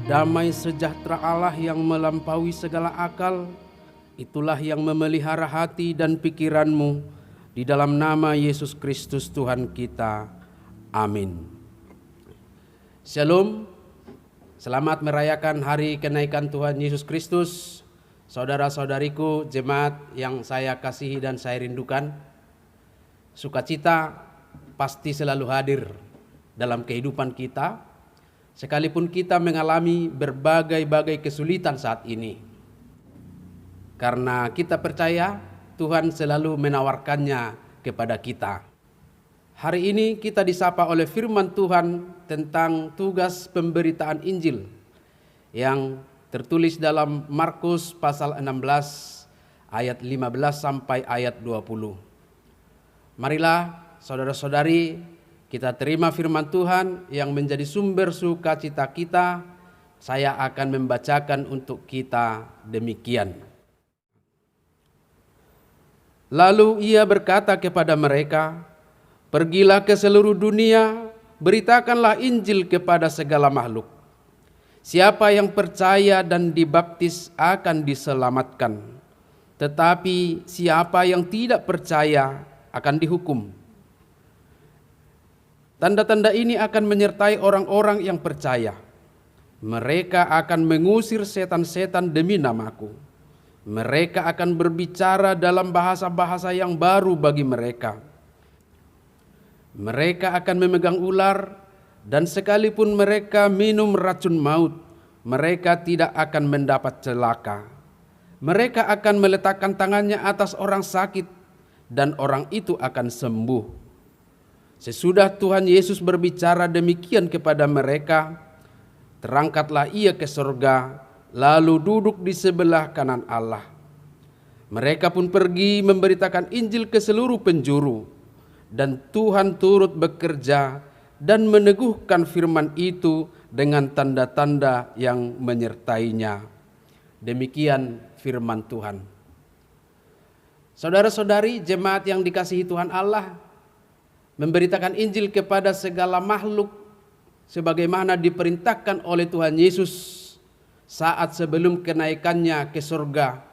Damai sejahtera Allah yang melampaui segala akal, itulah yang memelihara hati dan pikiranmu di dalam nama Yesus Kristus Tuhan kita. Amin. Shalom, selamat merayakan hari kenaikan Tuhan Yesus Kristus. Saudara-saudariku, jemaat yang saya kasihi dan saya rindukan, sukacita pasti selalu hadir dalam kehidupan kita, sekalipun kita mengalami berbagai-bagai kesulitan saat ini. Karena kita percaya Tuhan selalu menawarkannya kepada kita. Hari ini kita disapa oleh firman Tuhan tentang tugas pemberitaan Injil yang tertulis dalam Markus pasal 16 ayat 15 sampai ayat 20. Marilah saudara-saudari, kita terima firman Tuhan yang menjadi sumber sukacita kita. Saya akan membacakan untuk kita demikian. Lalu ia berkata kepada mereka, "Pergilah ke seluruh dunia, beritakanlah Injil kepada segala makhluk. Siapa yang percaya dan dibaptis akan diselamatkan, tetapi siapa yang tidak percaya akan dihukum. Tanda-tanda ini akan menyertai orang-orang yang percaya. Mereka akan mengusir setan-setan demi namaku. Mereka akan berbicara dalam bahasa-bahasa yang baru bagi mereka. Mereka akan memegang ular, dan sekalipun mereka minum racun maut, mereka tidak akan mendapat celaka. Mereka akan meletakkan tangannya atas orang sakit, dan orang itu akan sembuh." Sesudah Tuhan Yesus berbicara demikian kepada mereka, terangkatlah ia ke surga, lalu duduk di sebelah kanan Allah. Mereka pun pergi memberitakan Injil ke seluruh penjuru, dan Tuhan turut bekerja dan meneguhkan firman itu dengan tanda-tanda yang menyertainya. Demikian firman Tuhan. Saudara-saudari, jemaat yang dikasihi Tuhan Allah, memberitakan Injil kepada segala makhluk sebagaimana diperintahkan oleh Tuhan Yesus saat sebelum kenaikannya ke surga,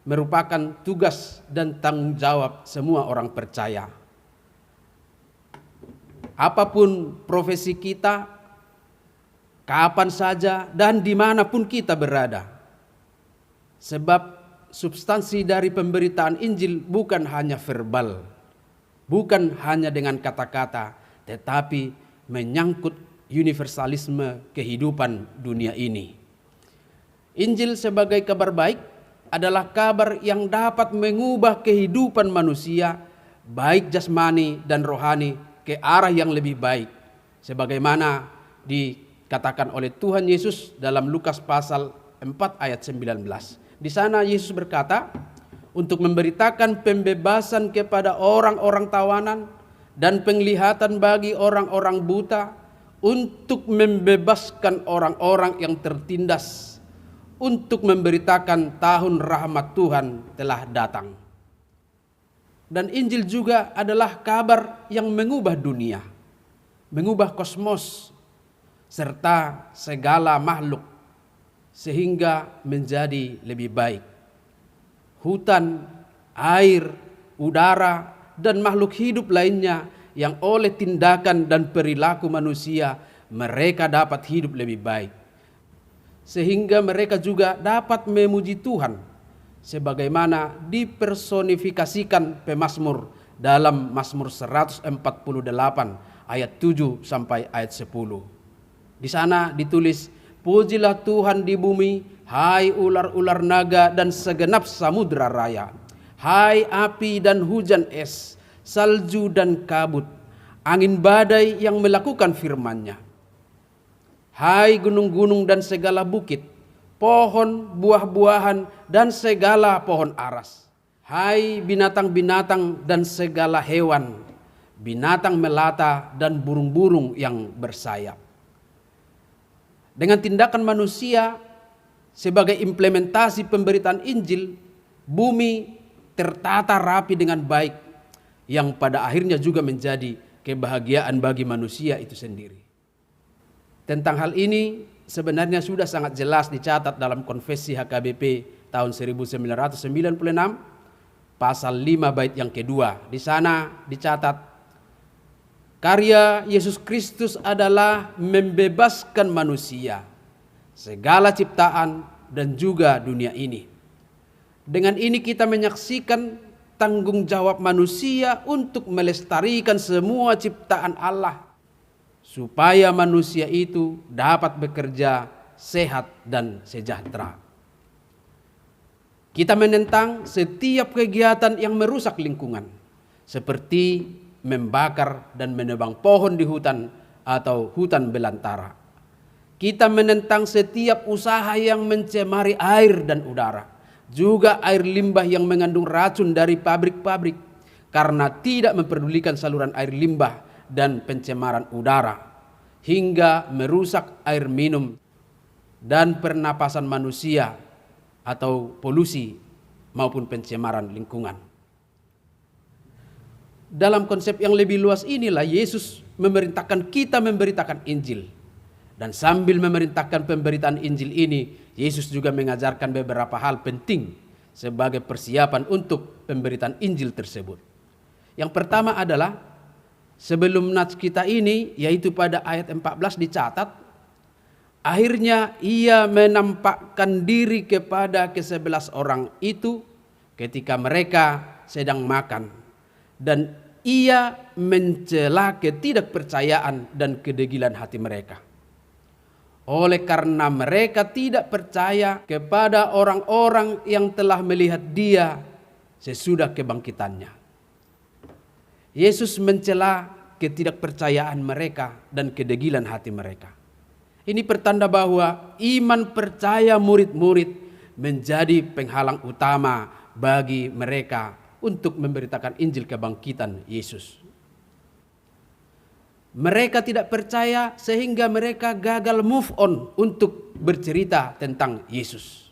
merupakan tugas dan tanggung jawab semua orang percaya. Apapun profesi kita, kapan saja dan dimanapun kita berada. Sebab substansi dari pemberitaan Injil bukan hanya verbal, bukan hanya dengan kata-kata, tetapi menyangkut universalisme kehidupan dunia ini. Injil sebagai kabar baik adalah kabar yang dapat mengubah kehidupan manusia, baik jasmani dan rohani, ke arah yang lebih baik. Sebagaimana dikatakan oleh Tuhan Yesus dalam Lukas pasal 4 ayat 19. Di sana Yesus berkata, untuk memberitakan pembebasan kepada orang-orang tawanan dan penglihatan bagi orang-orang buta, untuk membebaskan orang-orang yang tertindas, untuk memberitakan tahun rahmat Tuhan telah datang. Dan Injil juga adalah kabar yang mengubah dunia, mengubah kosmos, serta segala makhluk, sehingga menjadi lebih baik. Hutan, air, udara, dan makhluk hidup lainnya yang oleh tindakan dan perilaku manusia mereka dapat hidup lebih baik. Sehingga mereka juga dapat memuji Tuhan sebagaimana dipersonifikasikan pemazmur dalam Mazmur 148 ayat 7 sampai ayat 10. Di sana ditulis, "Pujilah Tuhan di bumi, hai ular-ular naga dan segenap samudra raya. Hai api dan hujan es, salju dan kabut, angin badai yang melakukan firman-Nya. Hai gunung-gunung dan segala bukit, pohon, buah-buahan dan segala pohon aras. Hai binatang-binatang dan segala hewan, binatang melata dan burung-burung yang bersayap." Dengan tindakan manusia sebagai implementasi pemberitaan Injil, bumi tertata rapi dengan baik, yang pada akhirnya juga menjadi kebahagiaan bagi manusia itu sendiri. Tentang hal ini sebenarnya sudah sangat jelas dicatat dalam Konvensi HKBP tahun 1996 pasal 5 bait yang kedua. Di sana dicatat, karya Yesus Kristus adalah membebaskan manusia, segala ciptaan dan juga dunia ini. Dengan ini kita menyaksikan tanggung jawab manusia untuk melestarikan semua ciptaan Allah, supaya manusia itu dapat bekerja sehat dan sejahtera. Kita menentang setiap kegiatan yang merusak lingkungan, seperti membakar dan menebang pohon di hutan atau hutan belantara. Kita menentang setiap usaha yang mencemari air dan udara, juga air limbah yang mengandung racun dari pabrik-pabrik, karena tidak memperdulikan saluran air limbah dan pencemaran udara, hingga merusak air minum dan pernapasan manusia atau polusi maupun pencemaran lingkungan. Dalam konsep yang lebih luas inilah Yesus memerintahkan kita memberitakan Injil. Dan sambil memerintahkan pemberitaan Injil ini, Yesus juga mengajarkan beberapa hal penting sebagai persiapan untuk pemberitaan Injil tersebut. Yang pertama adalah, sebelum nats kita ini, yaitu pada ayat 14 dicatat, akhirnya ia menampakkan diri kepada ke-11 orang itu ketika mereka sedang makan. Dan ia mencela ketidakpercayaan dan kedegilan hati mereka. Oleh karena mereka tidak percaya kepada orang-orang yang telah melihat dia sesudah kebangkitannya. Yesus mencela ketidakpercayaan mereka dan kedegilan hati mereka. Ini pertanda bahwa iman percaya murid-murid menjadi penghalang utama bagi mereka untuk memberitakan Injil kebangkitan Yesus. Mereka tidak percaya sehingga mereka gagal move on untuk bercerita tentang Yesus.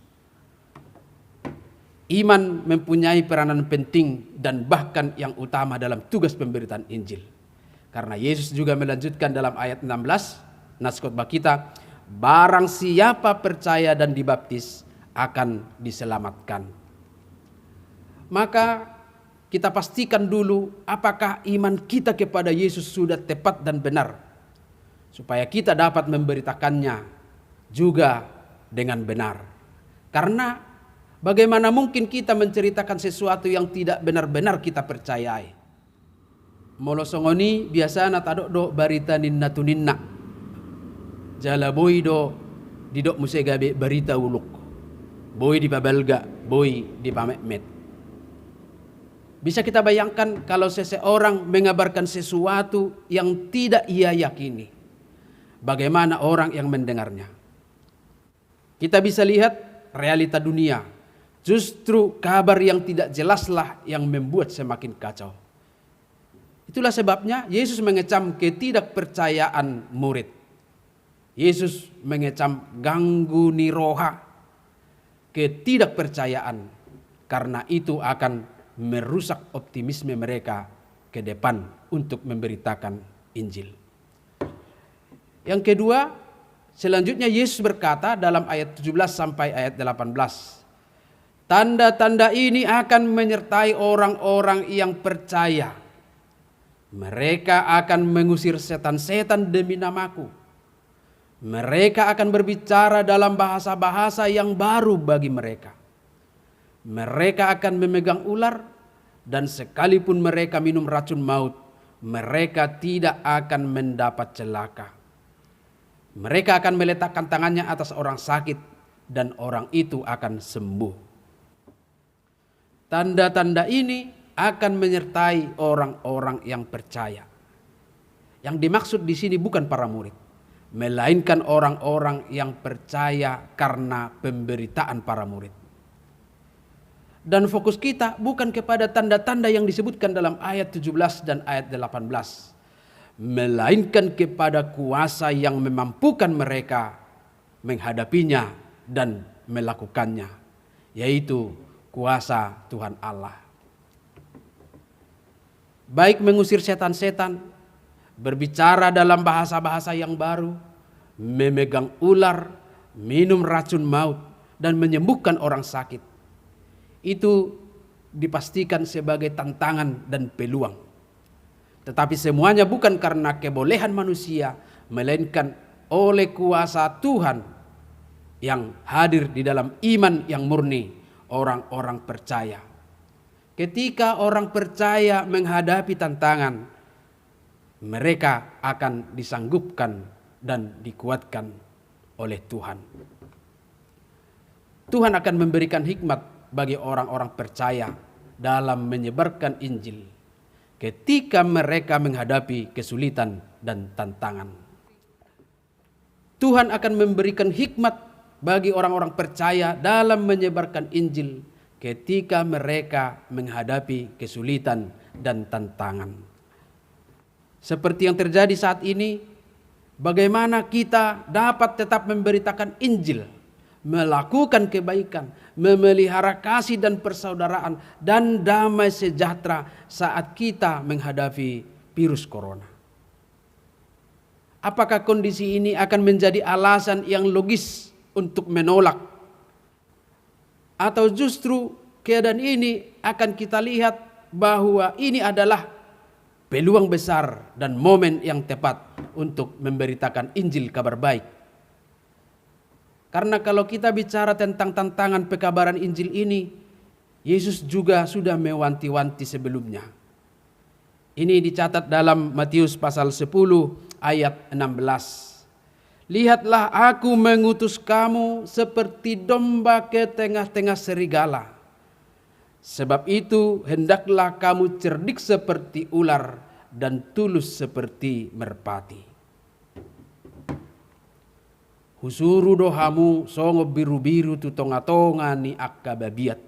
Iman mempunyai peranan penting dan bahkan yang utama dalam tugas pemberitaan Injil. Karena Yesus juga melanjutkan dalam ayat 16, nats khotbah kita, barang siapa percaya dan dibaptis akan diselamatkan. Maka kita pastikan dulu apakah iman kita kepada Yesus sudah tepat dan benar, supaya kita dapat memberitakannya juga dengan benar. Karena bagaimana mungkin kita menceritakan sesuatu yang tidak benar-benar kita percayai. Molosongoni biasana tadok do barita ninna tuninna, jala boy do didok musegabe barita uluk, boy di pabalga, boy di pamekmet. Bisa kita bayangkan kalau seseorang mengabarkan sesuatu yang tidak ia yakini, bagaimana orang yang mendengarnya. Kita bisa lihat realita dunia, justru kabar yang tidak jelaslah yang membuat semakin kacau. Itulah sebabnya Yesus mengecam ketidakpercayaan murid. Yesus mengecam ganggu niroha, ketidakpercayaan, karena itu akan merusak optimisme mereka ke depan untuk memberitakan Injil. Yang kedua, selanjutnya Yesus berkata dalam ayat 17 sampai ayat 18, tanda-tanda ini akan menyertai orang-orang yang percaya. Mereka akan mengusir setan-setan demi namaku. Mereka akan berbicara dalam bahasa-bahasa yang baru bagi mereka. Mereka akan memegang ular, dan sekalipun mereka minum racun maut, mereka tidak akan mendapat celaka. Mereka akan meletakkan tangannya atas orang sakit, dan orang itu akan sembuh. Tanda-tanda ini akan menyertai orang-orang yang percaya. Yang dimaksud di sini bukan para murid, melainkan orang-orang yang percaya karena pemberitaan para murid. Dan fokus kita bukan kepada tanda-tanda yang disebutkan dalam ayat 17 dan ayat 18. Melainkan kepada kuasa yang memampukan mereka menghadapinya dan melakukannya. Yaitu kuasa Tuhan Allah. Baik mengusir setan-setan, berbicara dalam bahasa-bahasa yang baru, memegang ular, minum racun maut, dan menyembuhkan orang sakit. Itu dipastikan sebagai tantangan dan peluang. Tetapi semuanya bukan karena kebolehan manusia, melainkan oleh kuasa Tuhan yang hadir di dalam iman yang murni orang-orang percaya. Ketika orang percaya menghadapi tantangan, mereka akan disanggupkan dan dikuatkan oleh Tuhan. Tuhan akan memberikan hikmat bagi orang-orang percaya dalam menyebarkan Injil ketika mereka menghadapi kesulitan dan tantangan. Tuhan akan memberikan hikmat bagi orang-orang percaya dalam menyebarkan Injil ketika mereka menghadapi kesulitan dan tantangan. Seperti yang terjadi saat ini, bagaimana kita dapat tetap memberitakan Injil, melakukan kebaikan, memelihara kasih dan persaudaraan dan damai sejahtera saat kita menghadapi virus corona. Apakah kondisi ini akan menjadi alasan yang logis untuk menolak? Atau justru keadaan ini akan kita lihat bahwa ini adalah peluang besar dan momen yang tepat untuk memberitakan Injil kabar baik? Karena kalau kita bicara tentang tantangan pekabaran Injil ini, Yesus juga sudah mewanti-wanti sebelumnya. Ini dicatat dalam Matius pasal 10 ayat 16. Lihatlah, aku mengutus kamu seperti domba ke tengah-tengah serigala. Sebab itu hendaklah kamu cerdik seperti ular dan tulus seperti merpati. Husuru dohamu songo biru-biru tu tonga-tonga ni akka babiat.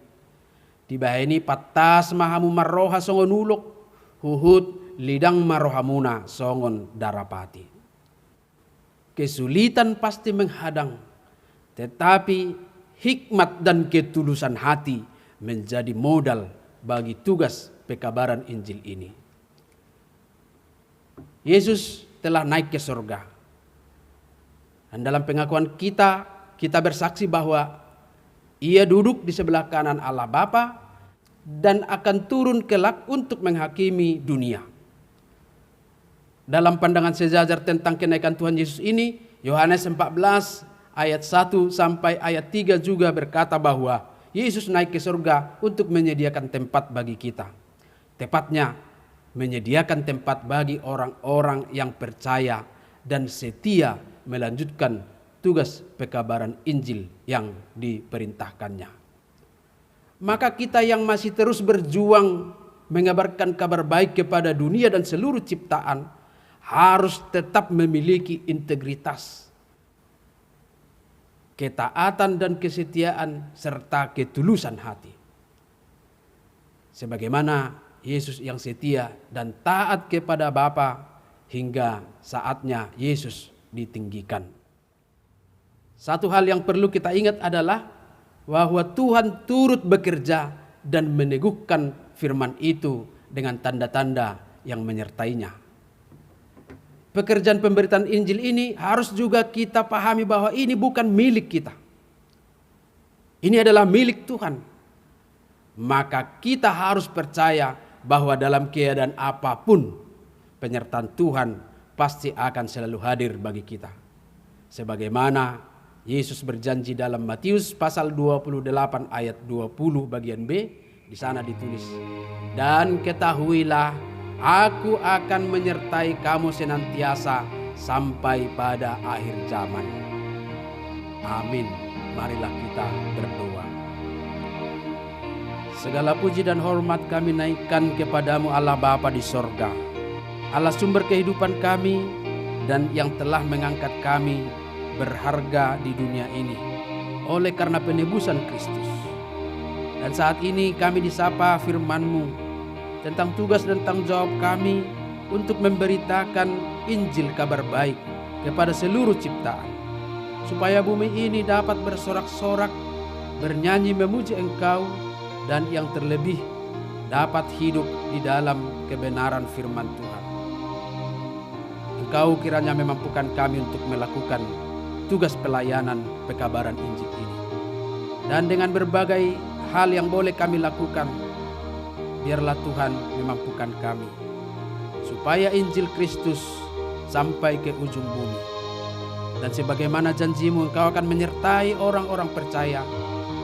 Tibaheni patas mahamu marroha songo nulok, huhut lidang marohamuna songon darapati. Kesulitan pasti menghadang, tetapi hikmat dan ketulusan hati menjadi modal bagi tugas pekabaran Injil ini. Yesus telah naik ke surga. Dan dalam pengakuan kita bersaksi bahwa Ia duduk di sebelah kanan Allah Bapa dan akan turun kelak untuk menghakimi dunia. Dalam pandangan sejajar tentang kenaikan Tuhan Yesus ini, Yohanes 14 ayat 1 sampai ayat 3 juga berkata bahwa Yesus naik ke surga untuk menyediakan tempat bagi kita. Tepatnya menyediakan tempat bagi orang-orang yang percaya dan setia melanjutkan tugas pekabaran Injil yang diperintahkannya. Maka kita yang masih terus berjuang mengabarkan kabar baik kepada dunia dan seluruh ciptaan harus tetap memiliki integritas, ketaatan dan kesetiaan serta ketulusan hati. Sebagaimana Yesus yang setia dan taat kepada Bapa hingga saatnya Yesus ditinggikan. Satu hal yang perlu kita ingat adalah bahwa Tuhan turut bekerja dan meneguhkan firman itu dengan tanda-tanda yang menyertainya. Pekerjaan pemberitaan Injil ini harus juga kita pahami bahwa ini bukan milik kita. Ini adalah milik Tuhan. Maka kita harus percaya bahwa dalam keadaan apapun penyertaan Tuhan pasti akan selalu hadir bagi kita. Sebagaimana Yesus berjanji dalam Matius pasal 28 ayat 20 bagian B, di sana ditulis, "Dan ketahuilah, aku akan menyertai kamu senantiasa sampai pada akhir zaman." Amin. Marilah kita berdoa. Segala puji dan hormat kami naikkan kepadamu Allah Bapa di sorga, Allah sumber kehidupan kami dan yang telah mengangkat kami berharga di dunia ini oleh karena penebusan Kristus. Dan saat ini kami disapa firman-Mu tentang tugas dan tanggung jawab kami untuk memberitakan Injil kabar baik kepada seluruh ciptaan, supaya bumi ini dapat bersorak-sorak, bernyanyi memuji Engkau, dan yang terlebih dapat hidup di dalam kebenaran firman Tuhan. Engkau kiranya memampukan kami untuk melakukan tugas pelayanan pekabaran Injil ini. Dan dengan berbagai hal yang boleh kami lakukan, biarlah Tuhan memampukan kami, supaya Injil Kristus sampai ke ujung bumi. Dan sebagaimana janji-Mu, Engkau akan menyertai orang-orang percaya.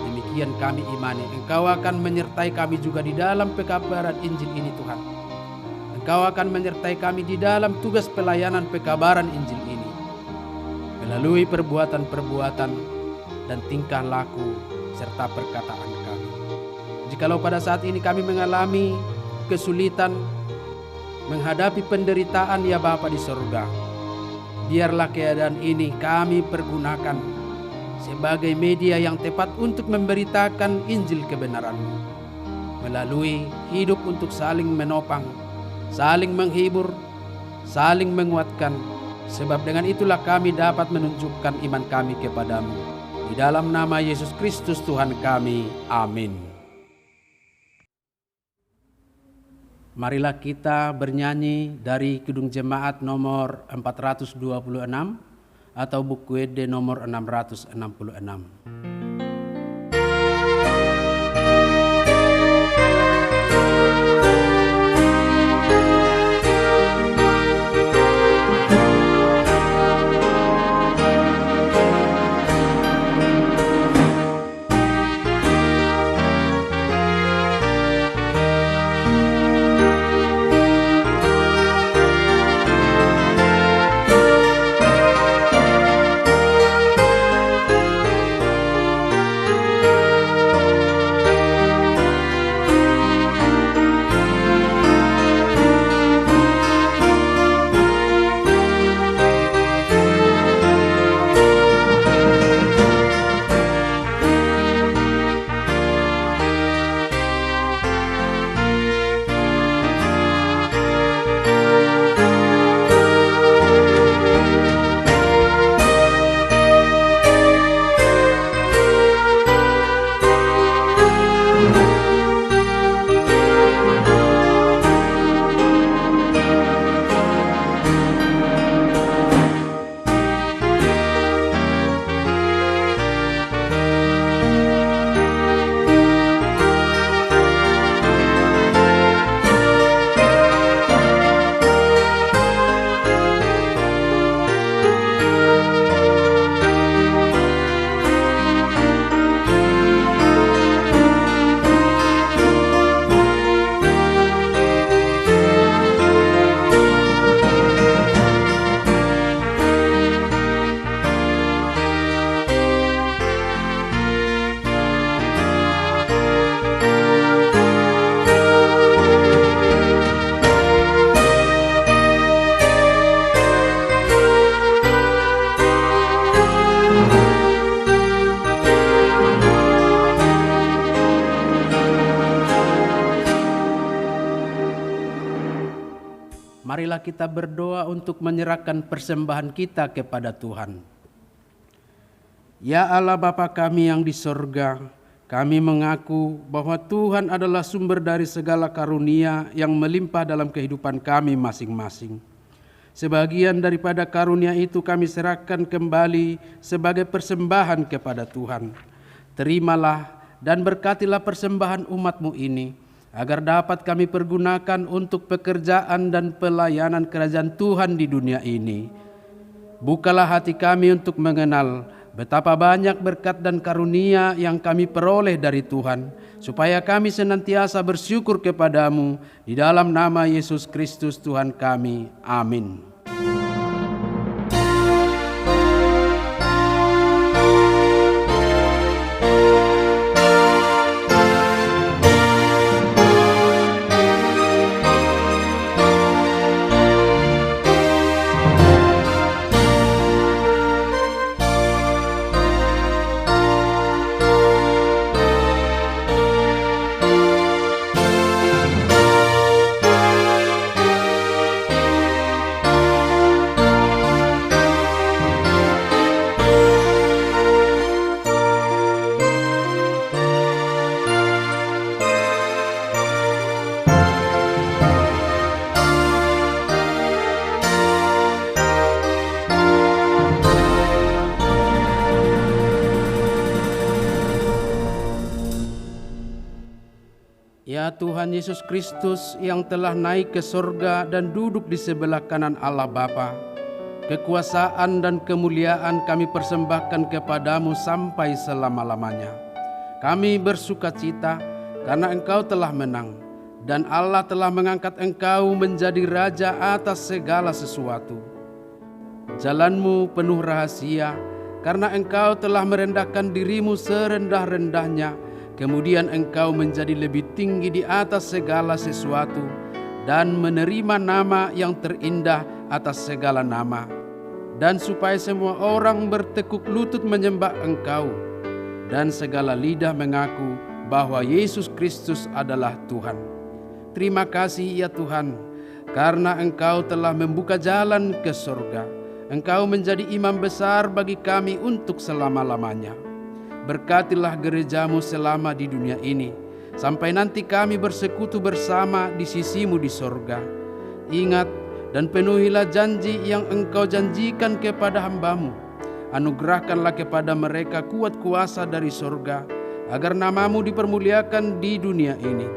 Demikian kami imani, Engkau akan menyertai kami juga di dalam pekabaran Injil ini Tuhan. Engkau akan menyertai kami di dalam tugas pelayanan pekabaran Injil ini, melalui perbuatan-perbuatan dan tingkah laku serta perkataan kami. Jikalau pada saat ini kami mengalami kesulitan, menghadapi penderitaan ya Bapa di surga, biarlah keadaan ini kami pergunakan sebagai media yang tepat untuk memberitakan Injil kebenaran-Mu, melalui hidup untuk saling menopang, saling menghibur, saling menguatkan, sebab dengan itulah kami dapat menunjukkan iman kami kepadamu. Di dalam nama Yesus Kristus Tuhan kami, amin. Marilah kita bernyanyi dari Kidung Jemaat nomor 426 atau buku WD nomor 666. Marilah kita berdoa untuk menyerahkan persembahan kita kepada Tuhan. Ya Allah Bapa kami yang di sorga, kami mengaku bahwa Tuhan adalah sumber dari segala karunia yang melimpah dalam kehidupan kami masing-masing. Sebagian daripada karunia itu kami serahkan kembali sebagai persembahan kepada Tuhan. Terimalah dan berkatilah persembahan umat-Mu ini, agar dapat kami pergunakan untuk pekerjaan dan pelayanan kerajaan Tuhan di dunia ini. Bukalah hati kami untuk mengenal betapa banyak berkat dan karunia yang kami peroleh dari Tuhan, supaya kami senantiasa bersyukur kepadamu. Di dalam nama Yesus Kristus Tuhan kami, amin. Tuhan Yesus Kristus yang telah naik ke sorga dan duduk di sebelah kanan Allah Bapa, kekuasaan dan kemuliaan kami persembahkan kepadamu sampai selama-lamanya. Kami bersuka cita karena Engkau telah menang, dan Allah telah mengangkat Engkau menjadi Raja atas segala sesuatu. Jalanmu penuh rahasia, karena Engkau telah merendahkan dirimu serendah-rendahnya, kemudian Engkau menjadi lebih tinggi di atas segala sesuatu, dan menerima nama yang terindah atas segala nama. Dan supaya semua orang bertekuk lutut menyembah Engkau, dan segala lidah mengaku bahwa Yesus Kristus adalah Tuhan. Terima kasih ya Tuhan, karena Engkau telah membuka jalan ke surga. Engkau menjadi imam besar bagi kami untuk selama-lamanya. Berkatilah gerejamu selama di dunia ini, sampai nanti kami bersekutu bersama di sisimu di surga. Ingat dan penuhilah janji yang Engkau janjikan kepada hamba-Mu. Anugerahkanlah kepada mereka kuat kuasa dari surga, agar nama-Mu dipermuliakan di dunia ini.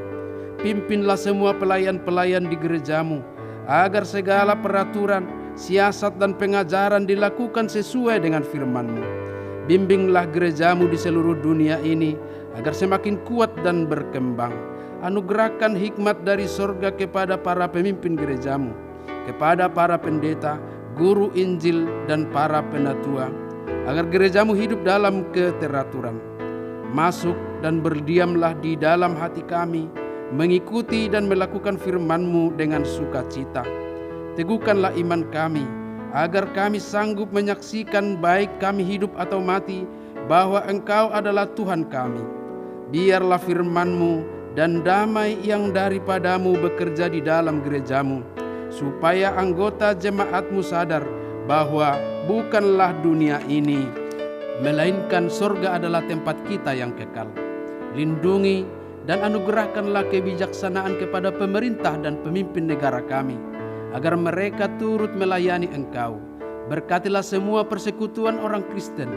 Pimpinlah semua pelayan-pelayan di gereja-Mu, agar segala peraturan, siasat dan pengajaran dilakukan sesuai dengan firman-Mu. Bimbinglah gereja-Mu di seluruh dunia ini, agar semakin kuat dan berkembang. Anugerahkan hikmat dari surga kepada para pemimpin gereja-Mu, kepada para pendeta, guru Injil dan para penatua, agar gereja-Mu hidup dalam keteraturan. Masuk dan berdiamlah di dalam hati kami, mengikuti dan melakukan firman-Mu dengan sukacita. Teguhkanlah iman kami, agar kami sanggup menyaksikan baik kami hidup atau mati, bahwa Engkau adalah Tuhan kami. Biarlah firman-Mu dan damai yang daripada-Mu bekerja di dalam gereja-Mu, supaya anggota jemaat-Mu sadar bahwa bukanlah dunia ini, melainkan surga adalah tempat kita yang kekal. Lindungi dan anugerahkanlah kebijaksanaan kepada pemerintah dan pemimpin negara kami, agar mereka turut melayani Engkau. Berkatilah semua persekutuan orang Kristen.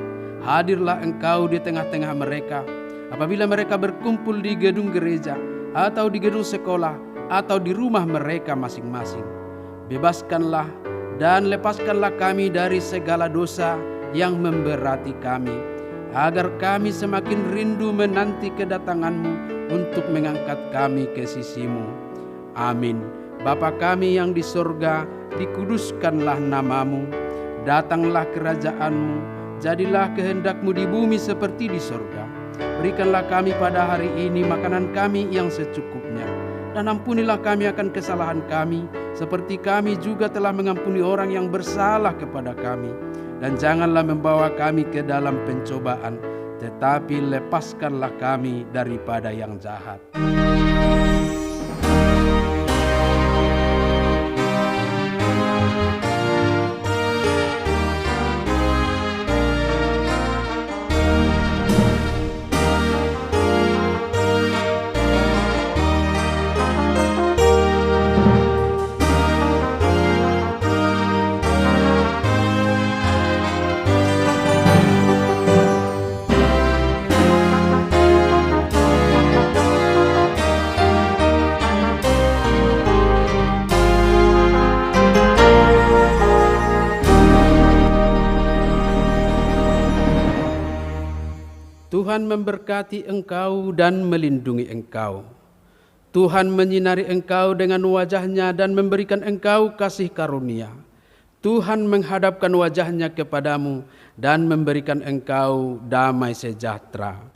Hadirlah Engkau di tengah-tengah mereka, apabila mereka berkumpul di gedung gereja, atau di gedung sekolah, atau di rumah mereka masing-masing. Bebaskanlah dan lepaskanlah kami dari segala dosa yang memberati kami, agar kami semakin rindu menanti kedatangan-Mu untuk mengangkat kami ke sisi-Mu. Amin. Bapa kami yang di surga, dikuduskanlah nama-Mu. Datanglah kerajaan-Mu, jadilah kehendak-Mu di bumi seperti di surga. Berikanlah kami pada hari ini makanan kami yang secukupnya, dan ampunilah kami akan kesalahan kami, seperti kami juga telah mengampuni orang yang bersalah kepada kami. Dan janganlah membawa kami ke dalam pencobaan, tetapi lepaskanlah kami daripada yang jahat. Tuhan memberkati engkau dan melindungi engkau. Tuhan menyinari engkau dengan wajah-Nya dan memberikan engkau kasih karunia. Tuhan menghadapkan wajah-Nya kepadamu dan memberikan engkau damai sejahtera.